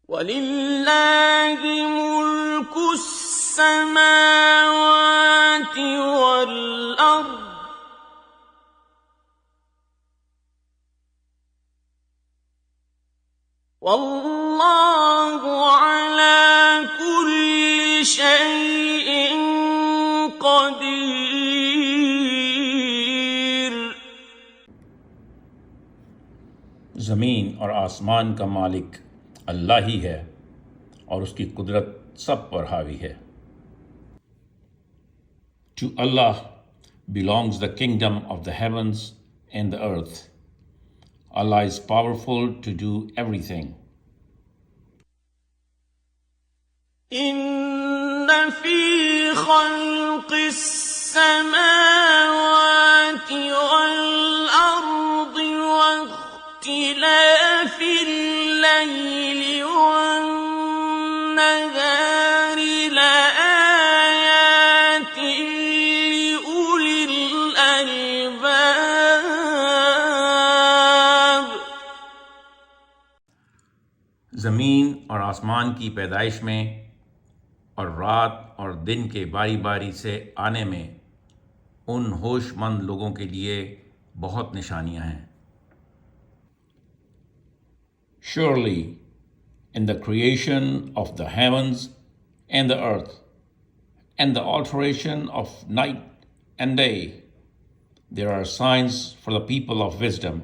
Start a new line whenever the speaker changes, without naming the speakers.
وَلِلَّهِ مُلْكُ السَّمَاوَاتِ وَالْأَرْضِ وَاللَّهُ عَلَى كُلِّ شَيْءٍ قَدِيرٌ۔
زمین اور آسمان کا مالک اللہ ہی ہے اور اس کی قدرت سب پر حاوی ہے۔ To Allah belongs the kingdom of the heavens and the earth. Allah is powerful to do everything.
إِنَّ فِي خَلْقِ السَّمَاوَاتِ وَالْأَرْضِ وَاخْتِلَافِ اللَّيْلِ وَالنَّهَارِ لَآيَاتٍ لِأُولِي الْأَلْبَابِ۔
زمین اور آسمان کی پیدائش میں اور رات اور دن کے باری باری سے آنے میں ان ہوش مند لوگوں کے لیے بہت نشانیاں ہیں۔ Surely in the creation of the heavens and the earth and the alteration of night and day there are signs for the people of wisdom.